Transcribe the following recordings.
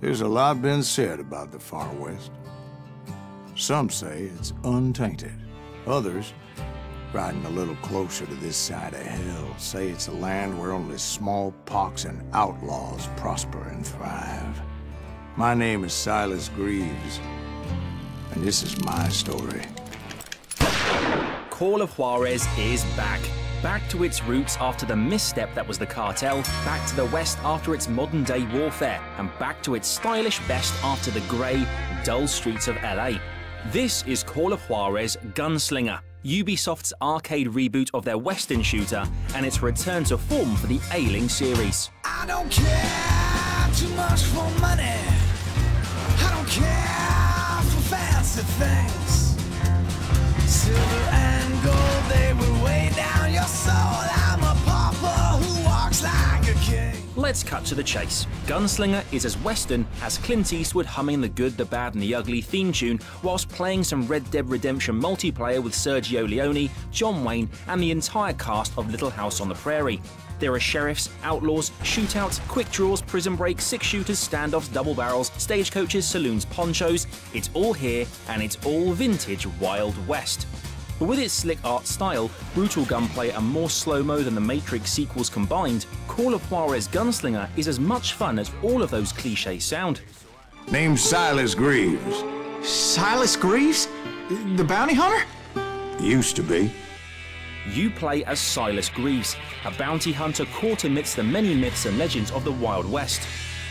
There's a lot been said about the Far West. Some say it's untainted. Others, riding a little closer to this side of hell, say it's a land where only smallpox and outlaws prosper and thrive. My name is Silas Greaves, and this is my story. Call of Juarez is back. Back to its roots after the misstep that was the Cartel, back to the West after its modern-day warfare, and back to its stylish best after the grey, dull streets of LA. This is Call of Juarez Gunslinger, Ubisoft's arcade reboot of their Western shooter, and its return to form for the Ailing series. I don't care too much for money. I don't care for fancy things. Silver and gold, they will weigh down your soul. I'm a pauper who walks like a king. Let's cut to the chase. Gunslinger is as Western as Clint Eastwood humming the Good, the Bad and the Ugly theme tune whilst playing some Red Dead Redemption multiplayer with Sergio Leone, John Wayne and the entire cast of Little House on the Prairie. There are sheriffs, outlaws, shootouts, quick draws, prison breaks, six-shooters, standoffs, double barrels, stagecoaches, saloons, ponchos. It's all here, and it's all vintage Wild West. But with its slick art style, brutal gunplay and more slow-mo than the Matrix sequels combined, Call of Juarez Gunslinger is as much fun as all of those clichés sound. Name's Silas Greaves. Silas Greaves? The bounty hunter? Used to be. You play as Silas Greaves, a bounty hunter caught amidst the many myths and legends of the Wild West.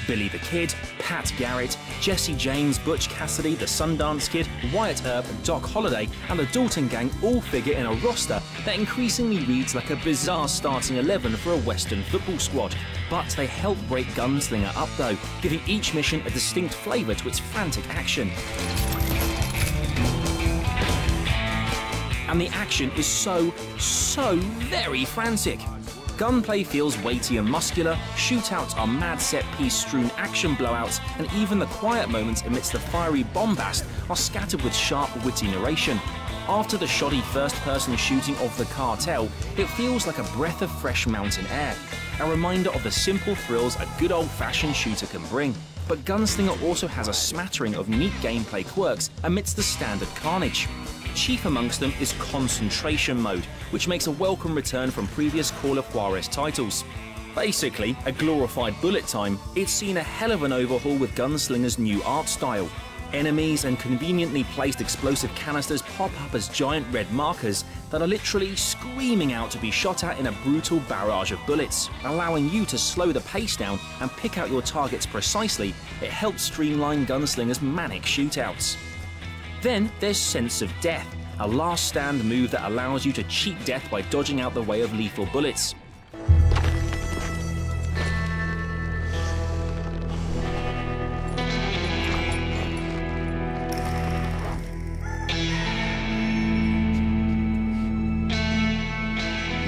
Billy the Kid, Pat Garrett, Jesse James, Butch Cassidy, the Sundance Kid, Wyatt Earp, Doc Holliday and the Dalton Gang all figure in a roster that increasingly reads like a bizarre starting 11 for a Western football squad. But they help break Gunslinger up though, giving each mission a distinct flavour to its frantic action. And the action is so very frantic. Gunplay feels weighty and muscular, shootouts are mad set-piece strewn action blowouts, and even the quiet moments amidst the fiery bombast are scattered with sharp, witty narration. After the shoddy first-person shooting of the Cartel, it feels like a breath of fresh mountain air, a reminder of the simple thrills a good old-fashioned shooter can bring. But Gunslinger also has a smattering of neat gameplay quirks amidst the standard carnage. Chief amongst them is Concentration Mode, which makes a welcome return from previous Call of Juarez titles. Basically, a glorified bullet time, it's seen a hell of an overhaul with Gunslinger's new art style. Enemies and conveniently placed explosive canisters pop up as giant red markers that are literally screaming out to be shot at in a brutal barrage of bullets. Allowing you to slow the pace down and pick out your targets precisely, it helps streamline Gunslinger's manic shootouts. Then there's Sense of Death, a last stand move that allows you to cheat death by dodging out the way of lethal bullets.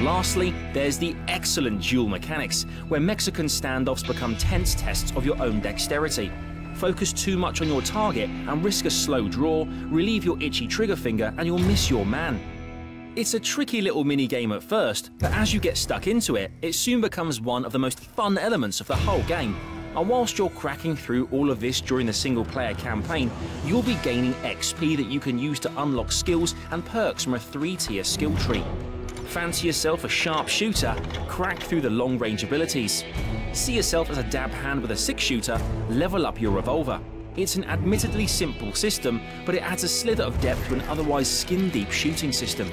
Lastly, there's the excellent duel mechanics, where Mexican standoffs become tense tests of your own dexterity. Focus too much on your target and risk a slow draw, relieve your itchy trigger finger and you'll miss your man. It's a tricky little mini-game at first, but as you get stuck into it, it soon becomes one of the most fun elements of the whole game. And whilst you're cracking through all of this during the single-player campaign, you'll be gaining XP that you can use to unlock skills and perks from a 3-tier skill tree. Fancy yourself a sharp shooter? Crack through the long-range abilities. See yourself as a dab hand with a 6-shooter? Level up your revolver. It's an admittedly simple system, but it adds a slither of depth to an otherwise skin-deep shooting system.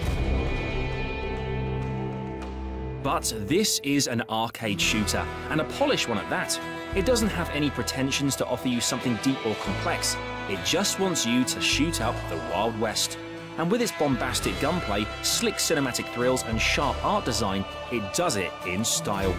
But this is an arcade shooter, and a polished one at that. It doesn't have any pretensions to offer you something deep or complex. It just wants you to shoot up the Wild West. And with its bombastic gunplay, slick cinematic thrills and sharp art design, it does it in style.